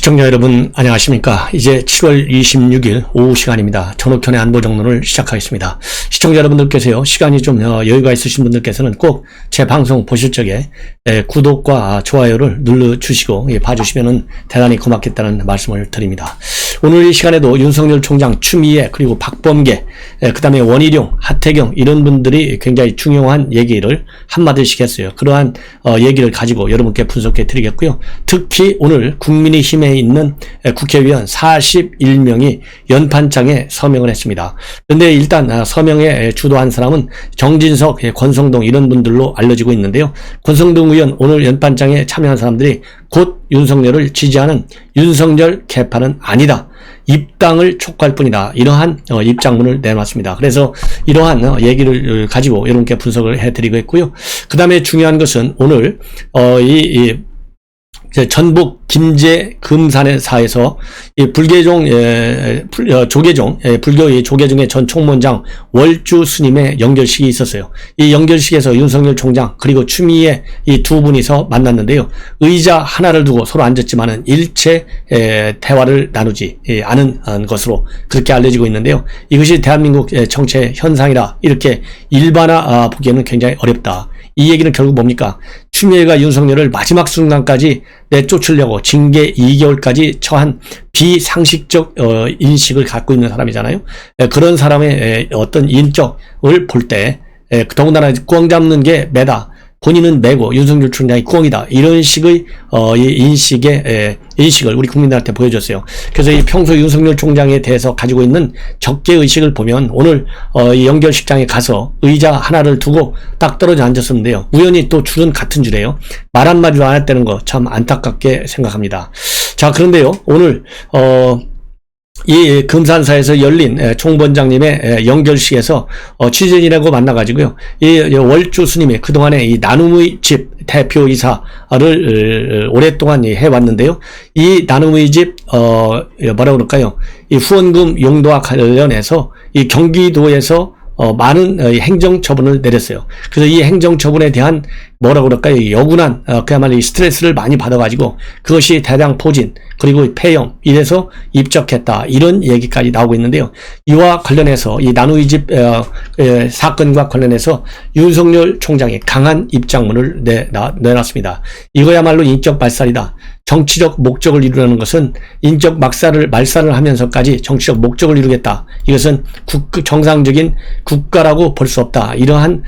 시청자 여러분 안녕하십니까. 이제 7월 26일 오후 시간입니다. 전옥현의 안보정론을 시작하겠습니다. 시청자 여러분들께서요, 시간이 좀 여유가 있으신 분들께서는 꼭 제 방송 보실 적에 구독과 좋아요를 눌러주시고 봐주시면 대단히 고맙겠다는 말씀을 드립니다. 오늘 이 시간에도 윤석열 총장 추미애 그리고 박범계 그 다음에 원희룡, 하태경 이런 분들이 굉장히 중요한 얘기를 한마디씩 했어요. 그러한 얘기를 가지고 여러분께 분석해 드리겠고요. 특히 오늘 국민의힘에 있는 국회의원 41명이 연판장에 서명을 했습니다. 그런데 일단 서명에 주도한 사람은 정진석, 권성동 이런 분들로 알려지고 있는데요. 권성동 의원 오늘 연판장에 참여한 사람들이 곧 윤석열을 지지하는 윤석열 개파는 아니다. 입당을 촉구할 뿐이다. 이러한 입장문을 내놨습니다. 그래서 이러한 얘기를 가지고 여러분께 분석을 해드리고 있고요. 그 다음에 중요한 것은 오늘 전북 김제 금산사에서 이 불교의 조계종의 전 총무원장 월주 스님의 연결식이 있었어요. 이 연결식에서 윤석열 총장 그리고 추미애 이 두 분이서 만났는데요. 의자 하나를 두고 서로 앉았지만은 일체 대화를 나누지 않은 것으로 그렇게 알려지고 있는데요. 이것이 대한민국 정치의 현상이라 이렇게 일반화 보기에는 굉장히 어렵다. 이 얘기는 결국 뭡니까? 추미애가 윤석열을 마지막 순간까지 내쫓으려고 징계 2개월까지 처한 비상식적 인식을 갖고 있는 사람이잖아요. 그런 사람의 어떤 인격을 볼 때 더군다나 꽝 잡는 게 매다. 본인은 매고 윤석열 총장이 꽝이다. 이런 식의 인식을 우리 국민들한테 보여줬어요. 그래서 이 평소 윤석열 총장에 대해서 가지고 있는 적개의식을 보면 오늘 이 연결식장에 가서 의자 하나를 두고 딱 떨어져 앉았었는데요. 우연히 또 줄은 같은 줄이에요. 말 한마디도 안 했다는 거 참 안타깝게 생각합니다. 자, 그런데요. 오늘 이 금산사에서 열린 총본장님의 연결식에서 취재진하고 만나가지고요. 이 월주 스님이 그동안에 이 나눔의 집 대표이사를 오랫동안 해왔는데요. 이 나눔의 집 뭐라고 그럴까요? 이 후원금 용도와 관련해서 이 경기도에서 많은 행정 처분을 내렸어요. 그래서 이 행정 처분에 대한 뭐라고 그럴까요? 여군한 그야말로 이 스트레스를 많이 받아가지고 그것이 대량 포진 그리고 폐염 이래서 입적했다 이런 얘기까지 나오고 있는데요. 이와 관련해서 이 나누이 집 사건과 관련해서 윤석열 총장이 강한 입장문을 내놨습니다. 이거야말로 인격 말살이다. 정치적 목적을 이루려는 것은 인적 말살을 하면서까지 정치적 목적을 이루겠다. 이것은 정상적인 국가라고 볼 수 없다. 이러한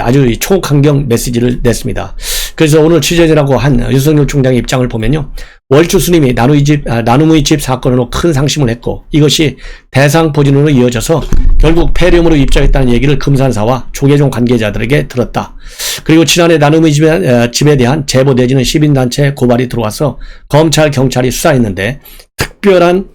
아주 초강경 메시지를 냈습니다. 그래서 오늘 취재진하고 한 윤석열 총장의 입장을 보면요. 월주 스님이 나눔의 집 사건으로 큰 상심을 했고 이것이 대상 포진으로 이어져서 결국 폐렴으로 입장했다는 얘기를 금산사와 조계종 관계자들에게 들었다. 그리고 지난해 나눔의 집에 대한 제보 내지는 시민단체 고발이 들어와서 검찰, 경찰이 수사했는데 특별한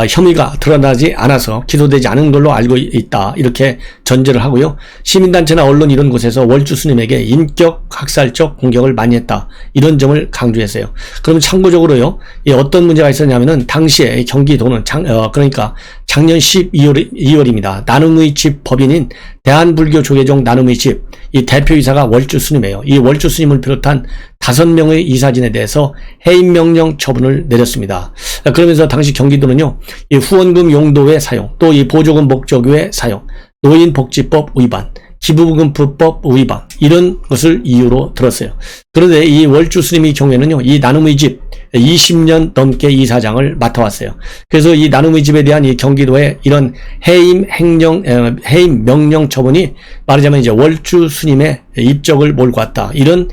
혐의가 드러나지 않아서 기소되지 않은 걸로 알고 있다. 이렇게 전제를 하고요. 시민단체나 언론 이런 곳에서 월주 스님에게 인격 학살적 공격을 많이 했다. 이런 점을 강조했어요. 그럼 참고적으로요. 어떤 문제가 있었냐면은 당시에 경기도는 그러니까 작년 12월입니다. 나눔의 집 법인인 대한불교 조계종 나눔의 집 이 대표이사가 월주 스님이에요. 이 월주 스님을 비롯한 5명의 이사진에 대해서 해임 명령 처분을 내렸습니다. 그러면서 당시 경기도는요, 이 후원금 용도의 사용, 또 이 보조금 목적 외 사용, 노인복지법 위반, 기부금법 위반 이런 것을 이유로 들었어요. 그런데 이 월주 스님의 경우에는요, 이 나눔의 집 20년 넘게 이사장을 맡아왔어요. 그래서 이 나눔의 집에 대한 이 경기도의 이런 해임 명령 처분이 말하자면 이제 월주 스님의 입적을 몰고 왔다. 이런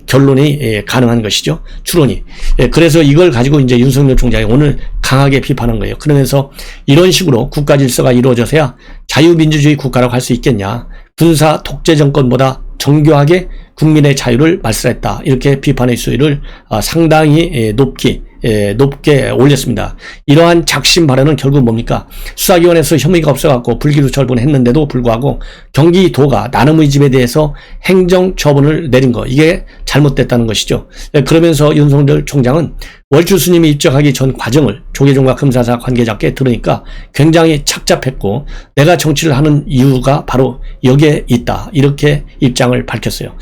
결론이 가능한 것이죠. 추론이. 그래서 이걸 가지고 이제 윤석열 총장이 오늘 강하게 비판한 거예요. 그러면서 이런 식으로 국가 질서가 이루어져서야 자유민주주의 국가라고 할 수 있겠냐. 군사 독재 정권보다 정교하게 국민의 자유를 말살했다. 이렇게 비판의 수위를 상당히 높게 올렸습니다. 이러한 작심 발언은 결국 뭡니까? 수사기관에서 혐의가 없어갖고 불기소 처분했는데도 불구하고 경기도가 나눔의 집에 대해서 행정 처분을 내린 거. 이게 잘못됐다는 것이죠. 그러면서 윤석열 총장은 월주 스님이 입적하기 전 과정을 조계종과 금사사 관계자께 들으니까 굉장히 착잡했고 내가 정치를 하는 이유가 바로 여기에 있다. 이렇게 입장을 밝혔어요.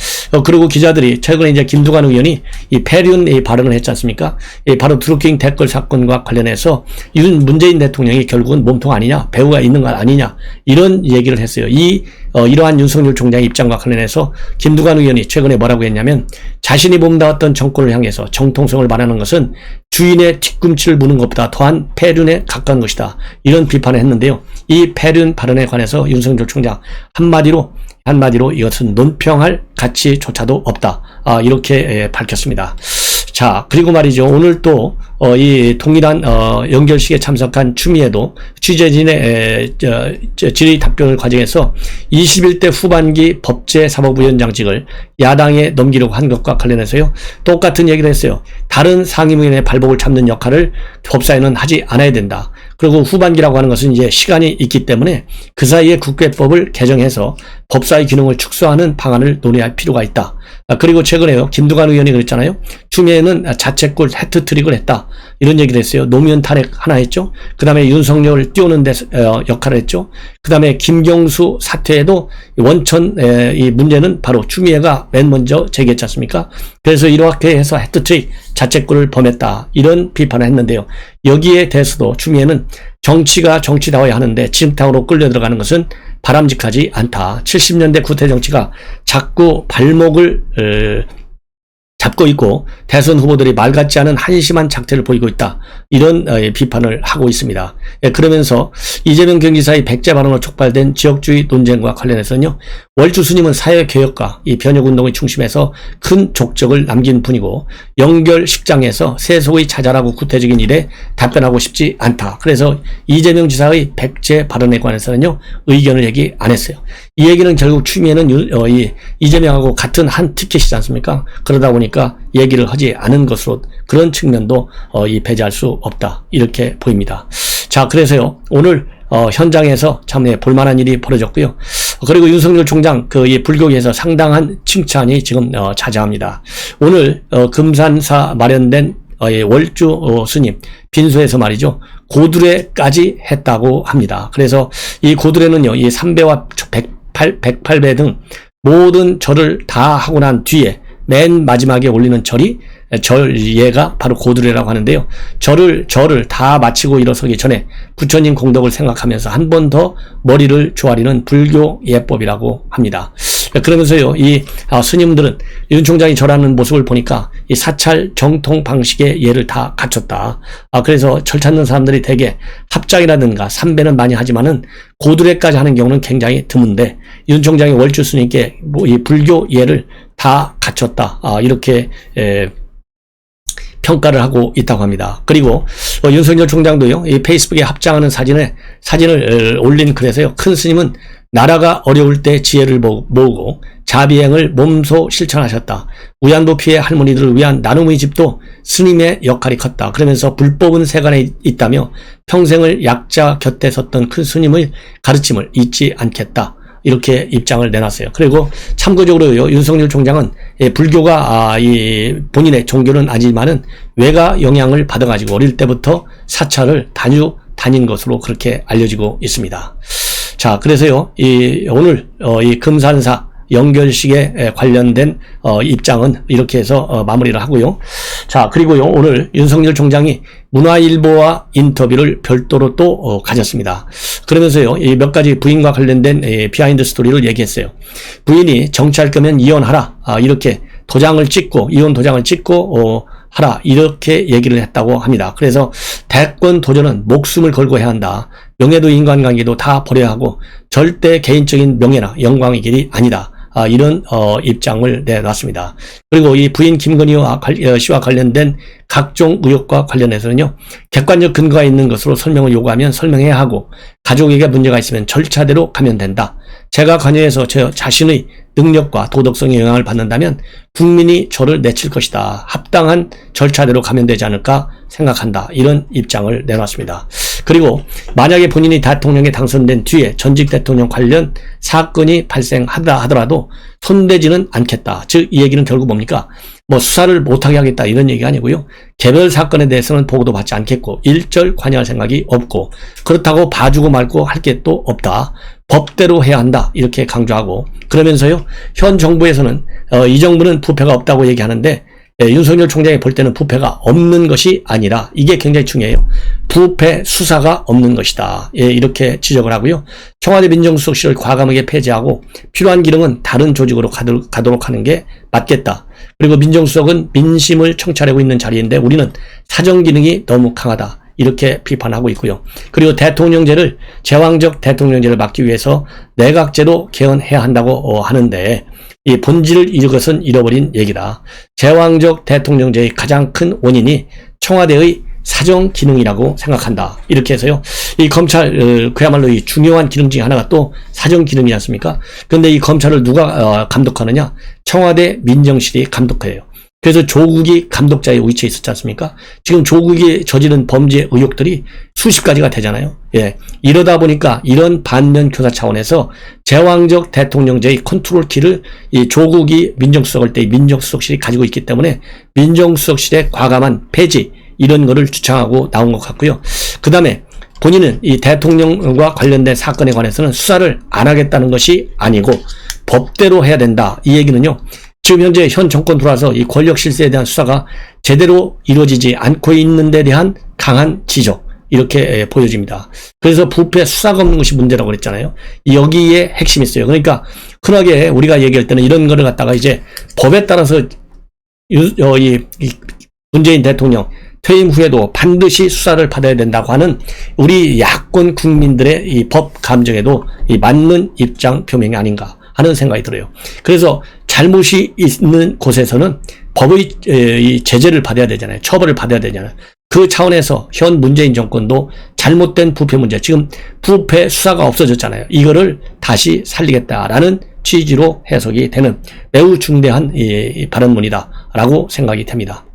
그리고 기자들이 최근에 이제 김두관 의원이 이 폐륜 발언을 했지 않습니까? 바로 드루킹 댓글 사건과 관련해서 문재인 대통령이 결국은 몸통 아니냐, 배우가 있는 것 아니냐 이런 얘기를 했어요. 이러한 윤석열 총장의 입장과 관련해서 김두관 의원이 최근에 뭐라고 했냐면 자신이 몸담았던 정권을 향해서 정통성을 말하는 것은 주인의 뒤꿈치를 무는 것보다 더한 폐륜에 가까운 것이다. 이런 비판을 했는데요. 이 폐륜 발언에 관해서 윤석열 총장 한마디로 이것은 논평할 가치조차도 없다. 이렇게 밝혔습니다. 자, 그리고 말이죠. 오늘 또, 이 동일한, 연결식에 참석한 추미애도 취재진의, 질의 답변을 과정해서 21대 후반기 법제사법위원장직을 야당에 넘기려고 한 것과 관련해서요. 똑같은 얘기를 했어요. 다른 상임위원회 발목을 잡는 역할을 법사위는 하지 않아야 된다. 그리고 후반기라고 하는 것은 이제 시간이 있기 때문에 그 사이에 국회법을 개정해서 법사위 기능을 축소하는 방안을 논의할 필요가 있다. 그리고 최근에요. 김두관 의원이 그랬잖아요. 추미애는 자책골 해트트릭을 했다. 이런 얘기를 했어요. 노무현 탄핵 하나 했죠. 그 다음에 윤석열을 띄우는 데 역할을 했죠. 그 다음에 김경수 사퇴에도 원천 이 문제는 바로 추미애가 맨 먼저 제기했지 않습니까? 그래서 이렇게 해서 해트트릭 자책골을 범했다. 이런 비판을 했는데요. 여기에 대해서도 추미애는 정치가 정치다워야 하는데 지름탕으로 끌려 들어가는 것은 바람직하지 않다. 70년대 구태 정치가 자꾸 발목을 잡고 있고 대선 후보들이 말 같지 않은 한심한 작태를 보이고 있다. 이런 비판을 하고 있습니다. 그러면서 이재명 경기사의 백제 발언으로 촉발된 지역주의 논쟁과 관련해서는요. 월주 스님은 사회개혁과 이 변혁운동의 중심에서 큰 족적을 남긴 분이고 연결식장에서 세속의 자잘하고 구태적인 일에 답변하고 싶지 않다. 그래서 이재명 지사의 백제 발언에 관해서는요. 의견을 얘기 안 했어요. 이 얘기는 결국 추미애는 이재명하고 같은 한 티켓이지 않습니까? 그러다 보니까 얘기를 하지 않은 것으로 그런 측면도 배제할 수 없다. 이렇게 보입니다. 자, 그래서요. 오늘 현장에서 참 볼만한 일이 벌어졌고요. 그리고 윤석열 총장 이 불교계에서 상당한 칭찬이 지금 자자합니다. 오늘 금산사 마련된 월주 스님 빈소에서 말이죠. 고두례까지 했다고 합니다. 그래서 이 고두례는요. 이 3배와 108배 등 모든 절을 다 하고 난 뒤에 맨 마지막에 올리는 절예가 바로 고두례라고 하는데요. 절을 다 마치고 일어서기 전에 부처님 공덕을 생각하면서 한 번 더 머리를 조아리는 불교 예법이라고 합니다. 그러면서요, 이 스님들은 윤 총장이 절하는 모습을 보니까 이 사찰 정통 방식의 예를 다 갖췄다. 그래서 절 찾는 사람들이 대개 합장이라든가 삼배는 많이 하지만은 고두례까지 하는 경우는 굉장히 드문데 윤 총장이 월주 스님께 이 불교 예를 다 갖췄다. 이렇게 평가를 하고 있다고 합니다. 그리고 윤석열 총장도요, 이 페이스북에 합장하는 사진을 올린 글에서요, 큰 스님은 나라가 어려울 때 지혜를 모으고 자비행을 몸소 실천하셨다. 위안부 피해 할머니들을 위한 나눔의 집도 스님의 역할이 컸다. 그러면서 불법은 세간에 있다며 평생을 약자 곁에 섰던 큰 스님의 가르침을 잊지 않겠다. 이렇게 입장을 내놨어요. 그리고 참고적으로요, 윤석열 총장은 불교가 이 본인의 종교는 아니지만은 외가 영향을 받아가지고 어릴 때부터 사찰을 다닌 것으로 그렇게 알려지고 있습니다. 자, 그래서요, 오늘 이 금산사 연결식에 관련된 입장은 이렇게 해서 마무리를 하고요. 자, 그리고요, 오늘 윤석열 총장이 문화일보와 인터뷰를 별도로 또 가졌습니다. 그러면서요, 이 몇 가지 부인과 관련된 비하인드 스토리를 얘기했어요. 부인이 정치할 거면 이혼하라. 이렇게 이혼 도장을 찍고 하라. 이렇게 얘기를 했다고 합니다. 그래서 대권 도전은 목숨을 걸고 해야 한다. 명예도 인간관계도 다 버려야 하고 절대 개인적인 명예나 영광의 길이 아니다. 이런 입장을 내놨습니다. 그리고 이 부인 김건희 씨와 관련된 각종 의혹과 관련해서는요, 객관적 근거가 있는 것으로 설명을 요구하면 설명해야 하고 가족에게 문제가 있으면 절차대로 가면 된다. 제가 관여해서 저 자신의 능력과 도덕성에 영향을 받는다면 국민이 저를 내칠 것이다. 합당한 절차대로 가면 되지 않을까 생각한다. 이런 입장을 내놨습니다. 그리고 만약에 본인이 대통령에 당선된 뒤에 전직 대통령 관련 사건이 발생하다 하더라도 손대지는 않겠다. 즉 이 얘기는 결국 뭡니까? 뭐 수사를 못하게 하겠다 이런 얘기가 아니고요. 개별 사건에 대해서는 보고도 받지 않겠고 일절 관여할 생각이 없고 그렇다고 봐주고 말고 할 게 또 없다. 법대로 해야 한다. 이렇게 강조하고 그러면서요. 현 정부에서는 이 정부는 부패가 없다고 얘기하는데 윤석열 총장이 볼 때는 부패가 없는 것이 아니라 이게 굉장히 중요해요. 부패 수사가 없는 것이다. 이렇게 지적을 하고요. 청와대 민정수석실을 과감하게 폐지하고 필요한 기능은 다른 조직으로 가도록 하는 게 맞겠다. 그리고 민정수석은 민심을 청취하려고 있는 자리인데 우리는 사정 기능이 너무 강하다. 이렇게 비판하고 있고요. 그리고 대통령제를 제왕적 대통령제를 막기 위해서 내각제로 개헌해야 한다고 하는데 이 본질을 이것은 잃어버린 얘기다. 제왕적 대통령제의 가장 큰 원인이 청와대의 사정 기능이라고 생각한다. 이렇게 해서요. 이 검찰 그야말로 이 중요한 기능 중에 하나가 또 사정 기능이지 않습니까? 그런데 이 검찰을 누가 감독하느냐? 청와대 민정실이 감독해요. 그래서 조국이 감독자의 위치에 있었지 않습니까? 지금 조국이 저지른 범죄 의혹들이 수십 가지가 되잖아요. 예. 이러다 보니까 이런 반면 교사 차원에서 제왕적 대통령제의 컨트롤 키를 이 조국이 민정수석일 때 민정수석실이 가지고 있기 때문에 민정수석실의 과감한 폐지 이런 거를 주창하고 나온 것 같고요. 그 다음에 본인은 이 대통령과 관련된 사건에 관해서는 수사를 안 하겠다는 것이 아니고 법대로 해야 된다. 이 얘기는요. 지금 현재 현 정권 들어와서 이 권력 실세에 대한 수사가 제대로 이루어지지 않고 있는 데 대한 강한 지적 이렇게 보여집니다. 그래서 부패 수사가 없는 것이 문제라고 그랬잖아요. 여기에 핵심이 있어요. 그러니까 흔하게 우리가 얘기할 때는 이런 거를 갖다가 이제 법에 따라서 이 문재인 대통령 퇴임 후에도 반드시 수사를 받아야 된다고 하는 우리 야권 국민들의 이 법 감정에도 이 맞는 입장 표명이 아닌가 하는 생각이 들어요. 그래서 잘못이 있는 곳에서는 법의 제재를 받아야 되잖아요. 처벌을 받아야 되잖아요. 그 차원에서 현 문재인 정권도 잘못된 부패 문제, 지금 부패 수사가 없어졌잖아요. 이거를 다시 살리겠다라는 취지로 해석이 되는 매우 중대한 발언문이다라고 생각이 됩니다.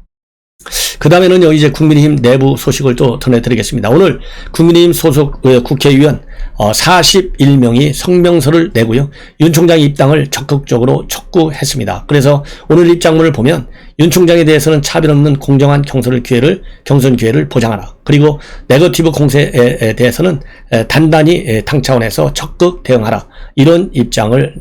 그 다음에는요, 이제 국민의힘 내부 소식을 또 전해드리겠습니다. 오늘 국민의힘 소속 국회의원 41명이 성명서를 내고요. 윤 총장의 입당을 적극적으로 촉구했습니다. 그래서 오늘 입장문을 보면 윤 총장에 대해서는 차별 없는 공정한 경선 기회를 보장하라. 그리고 네거티브 공세에 대해서는 단단히 당 차원에서 적극 대응하라. 이런 입장을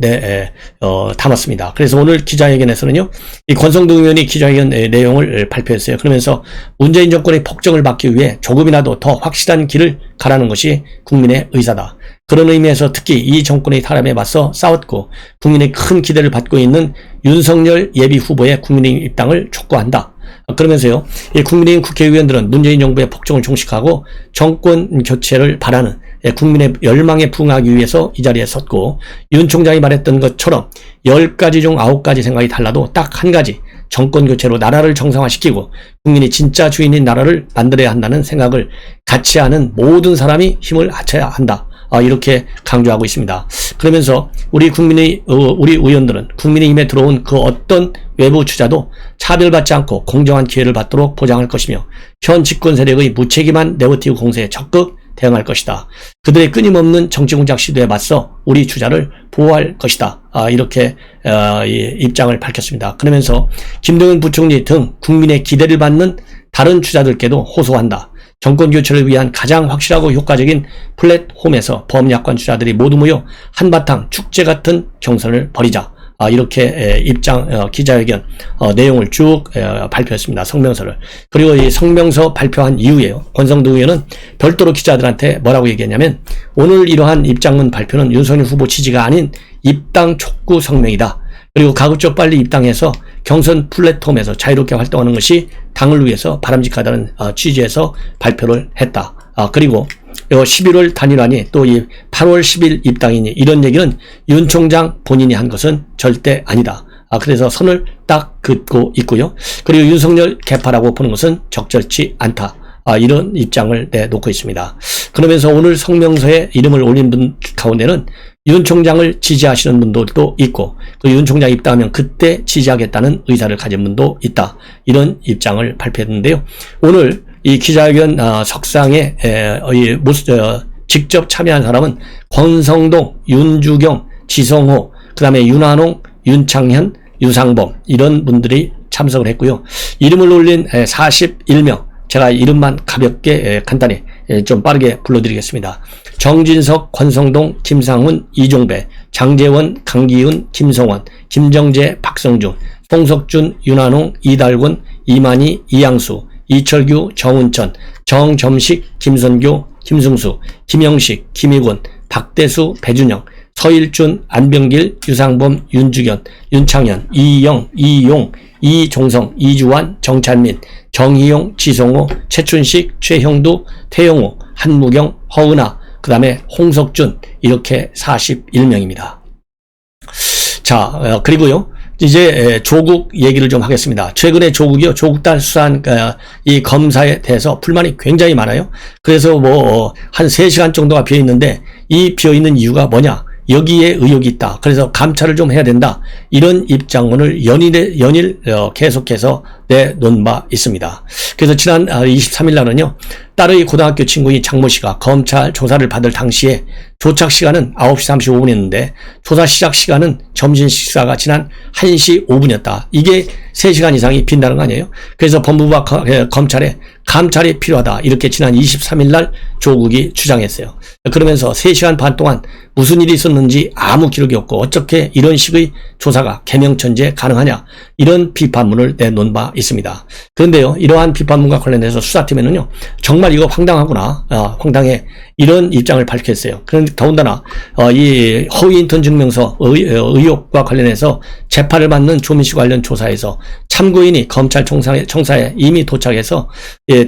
담았습니다. 그래서 오늘 기자회견에서는요, 이 권성동 의원이 기자회견 내용을 발표했어요. 그러면서 문재인 정권의 폭정을 막기 위해 조금이라도 더 확실한 길을 가라는 것이 국민의 의사다. 그런 의미에서 특히 이 정권의 타락에 맞서 싸웠고 국민의 큰 기대를 받고 있는 윤석열 예비 후보의 국민의힘 입당을 촉구한다. 그러면서요, 이 국민의힘 국회의원들은 문재인 정부의 폭정을 종식하고 정권 교체를 바라는 국민의 열망에 부응하기 위해서 이 자리에 섰고, 윤 총장이 말했던 것처럼 10가지 중 9가지 생각이 달라도 딱 한 가지, 정권 교체로 나라를 정상화시키고 국민이 진짜 주인인 나라를 만들어야 한다는 생각을 같이 하는 모든 사람이 힘을 합쳐야 한다. 이렇게 강조하고 있습니다. 그러면서 우리 의원들은 국민의힘에 들어온 그 어떤 외부 주자도 차별받지 않고 공정한 기회를 받도록 보장할 것이며 현 집권 세력의 무책임한 네거티브 공세에 적극 대응할 것이다. 그들의 끊임없는 정치공작 시도에 맞서 우리 주자를 보호할 것이다. 이렇게 입장을 밝혔습니다. 그러면서 김동연 부총리 등 국민의 기대를 받는 다른 주자들께도 호소한다. 정권 교체를 위한 가장 확실하고 효과적인 플랫폼에서 범야권 주자들이 모두 모여 한바탕 축제 같은 경선을 벌이자. 이렇게 기자회견 내용을 쭉 발표했습니다. 성명서를. 그리고 이 성명서 발표한 이후에요, 권성동 의원은 별도로 기자들한테 뭐라고 얘기했냐면, 오늘 이러한 입장문 발표는 윤석열 후보 취지가 아닌 입당 촉구 성명이다. 그리고 가급적 빨리 입당해서 경선 플랫폼에서 자유롭게 활동하는 것이 당을 위해서 바람직하다는 취지에서 발표를 했다. 그리고 11월 단일화니 또 이 8월 10일 입당이니 이런 얘기는 윤 총장 본인이 한 것은 절대 아니다. 그래서 선을 딱 긋고 있고요. 그리고 윤석열 개파라고 보는 것은 적절치 않다. 이런 입장을 내놓고 있습니다. 그러면서 오늘 성명서에 이름을 올린 분 가운데는 윤 총장을 지지하시는 분들도 있고, 그 윤 총장 입당하면 그때 지지하겠다는 의사를 가진 분도 있다. 이런 입장을 발표했는데요. 오늘 이 기자회견 석상에 직접 참여한 사람은 권성동, 윤주경, 지성호, 그 다음에 윤한홍, 윤창현, 유상범 이런 분들이 참석을 했고요. 이름을 올린 41명, 제가 이름만 가볍게 간단히 좀 빠르게 불러드리겠습니다. 정진석, 권성동, 김상훈, 이종배, 장재원, 강기훈, 김성원, 김정재, 박성준, 송석준, 윤한홍, 이달군, 이만희, 이양수, 이철규, 정운천, 정점식, 김선교, 김승수, 김영식, 김희곤, 박대수, 배준영, 서일준, 안병길, 유상범, 윤주견, 윤창현, 이영, 이용, 이종성, 이주환, 정찬민, 정희용, 지성호, 최춘식, 최형두, 태영호, 한무경, 허은아, 그 다음에 홍석준 이렇게 41명입니다. 자, 그리고요. 이제 조국 얘기를 좀 하겠습니다. 최근에 조국이요. 조국단 수사한 이 검사에 대해서 불만이 굉장히 많아요. 그래서 한 3시간 정도가 비어 있는데 이 비어 있는 이유가 뭐냐? 여기에 의혹이 있다. 그래서 감찰을 좀 해야 된다. 이런 입장문을 연일 계속해서 내놓은 바 있습니다. 그래서 지난 23일 날은요. 딸의 고등학교 친구인 장모 씨가 검찰 조사를 받을 당시에 도착 시간은 9시 35분이었는데 조사 시작 시간은 점심 식사가 지난 1시 5분이었다. 이게 3시간 이상이 빈다는 거 아니에요? 그래서 법무부와 검찰에 감찰이 필요하다. 이렇게 지난 23일 날 조국이 주장했어요. 그러면서 3시간 반 동안 무슨 일이 있었는지 아무 기록이 없고 어떻게 이런 식의 조사가 개명천재 가능하냐. 이런 비판문을 내놓은 바 있습니다. 그런데요. 이러한 비판문과 관련해서 수사팀에는요. 정말 이거 황당하구나. 황당해. 이런 입장을 밝혔어요. 그런데 더군다나 이 허위 인턴 증명서 의혹과 관련해서 재판을 받는 조민씨 관련 조사에서 참고인이 검찰 청사에 이미 도착해서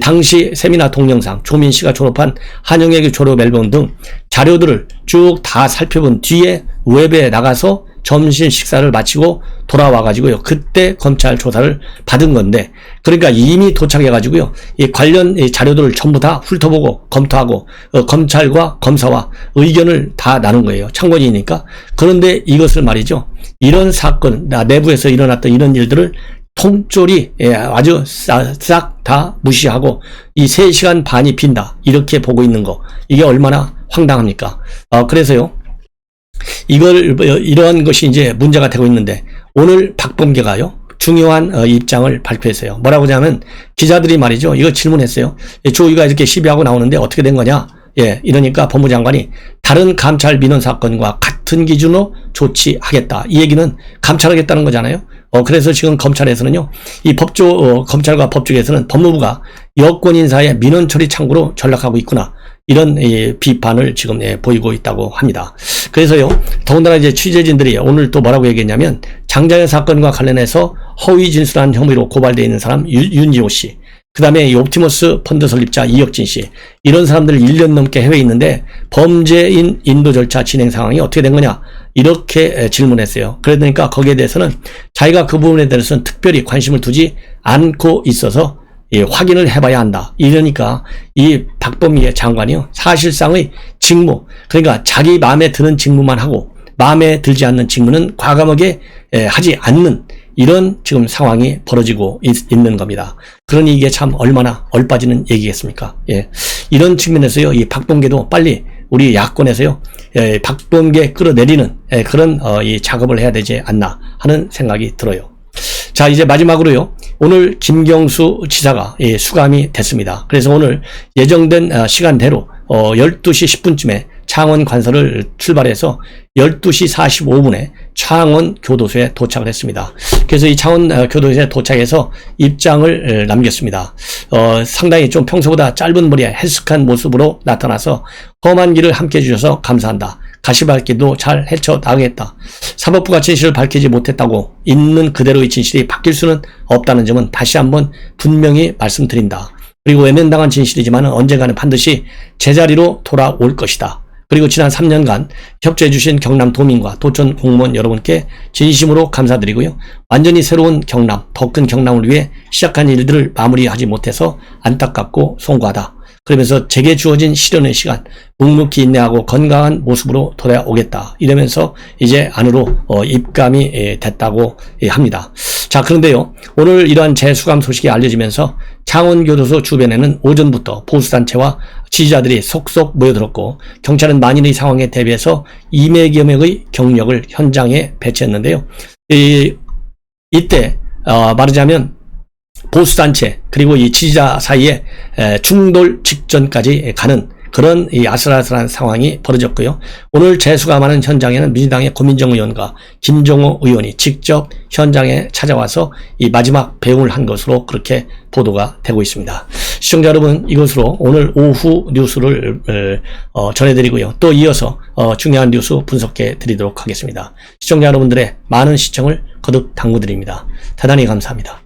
당시 세미나 동영상, 조민씨가 졸업한 한영예교 졸업 앨범 등 자료들을 쭉 다 살펴본 뒤에 웹에 나가서 점심 식사를 마치고 돌아와가지고요. 그때 검찰 조사를 받은 건데, 그러니까 이미 도착해가지고요. 이 관련 자료들을 전부 다 훑어보고 검토하고 검찰과 검사와 의견을 다 나눈 거예요. 참고인이니까. 그런데 이것을 말이죠. 이런 사건, 내부에서 일어났던 이런 일들을 통쫄이 아주 싹 다 무시하고 이 3시간 반이 빈다. 이렇게 보고 있는 거. 이게 얼마나 황당합니까? 그래서요. 이러한 것이 이제 문제가 되고 있는데 오늘 박범계가요. 중요한 입장을 발표했어요. 뭐라고 하냐면 기자들이 말이죠. 이거 질문했어요. 조이가 이렇게 시비하고 나오는데 어떻게 된 거냐? 이러니까 법무장관이 다른 감찰 민원 사건과 같은 기준으로 조치하겠다. 이 얘기는 감찰하겠다는 거잖아요. 그래서 지금 검찰에서는요, 이 검찰과 법조계에서는 법무부가 여권 인사의 민원 처리 창구로 전락하고 있구나. 이런 비판을 지금 보이고 있다고 합니다. 그래서요, 더군다나 이제 취재진들이 오늘 또 뭐라고 얘기했냐면, 장자연 사건과 관련해서 허위 진술한 혐의로 고발되어 있는 사람 윤지호 씨, 그 다음에 이 옵티머스 펀드 설립자 이혁진 씨, 이런 사람들 1년 넘게 해외에 있는데 범죄인 인도 절차 진행 상황이 어떻게 된 거냐, 이렇게 질문했어요. 그러니까 거기에 대해서는 자기가 그 부분에 대해서는 특별히 관심을 두지 않고 있어서 확인을 해봐야 한다. 이러니까 이 박범계 장관이요, 사실상의 직무, 그러니까 자기 마음에 드는 직무만 하고 마음에 들지 않는 직무는 과감하게 하지 않는 이런 지금 상황이 벌어지고 있는 겁니다. 그러니 이게 참 얼마나 얼빠지는 얘기겠습니까? 이런 측면에서요, 이 박범계도 빨리 우리 야권에서요, 박범계 끌어내리는 그런 이 작업을 해야 되지 않나 하는 생각이 들어요. 자, 이제 마지막으로요, 오늘 김경수 지사가 수감이 됐습니다. 그래서 오늘 예정된 시간대로 12시 10분쯤에 창원 관서를 출발해서 12시 45분에 창원 교도소에 도착을 했습니다. 그래서 이 창원 교도소에 도착해서 입장을 남겼습니다. 상당히 좀 평소보다 짧은 머리에 헬스한 모습으로 나타나서 험한 길을 함께 해주셔서 감사한다. 가시밭길도 잘 헤쳐나가겠다. 사법부가 진실을 밝히지 못했다고 있는 그대로의 진실이 바뀔 수는 없다는 점은 다시 한번 분명히 말씀드린다. 그리고 외면당한 진실이지만 언젠가는 반드시 제자리로 돌아올 것이다. 그리고 지난 3년간 협조해주신 경남도민과 도청 공무원 여러분께 진심으로 감사드리고요. 완전히 새로운 경남, 더 큰 경남을 위해 시작한 일들을 마무리하지 못해서 안타깝고 송구하다. 그러면서 제게 주어진 시련의 시간, 묵묵히 인내하고 건강한 모습으로 돌아오겠다. 이러면서 이제 안으로 입감이 됐다고 합니다. 자, 그런데요, 오늘 이러한 재수감 소식이 알려지면서 창원교도소 주변에는 오전부터 보수단체와 지지자들이 속속 모여들었고 경찰은 만인의 상황에 대비해서 200여 명의 경력을 현장에 배치했는데요. 이때 말하자면 보수단체 그리고 이 지지자 사이에 충돌 직전까지 가는 그런 이 아슬아슬한 상황이 벌어졌고요. 오늘 재수가 많은 현장에는 민주당의 고민정 의원과 김종호 의원이 직접 현장에 찾아와서 이 마지막 배웅을 한 것으로 그렇게 보도가 되고 있습니다. 시청자 여러분, 이것으로 오늘 오후 뉴스를 전해드리고요. 또 이어서 중요한 뉴스 분석해 드리도록 하겠습니다. 시청자 여러분들의 많은 시청을 거듭 당부드립니다. 대단히 감사합니다.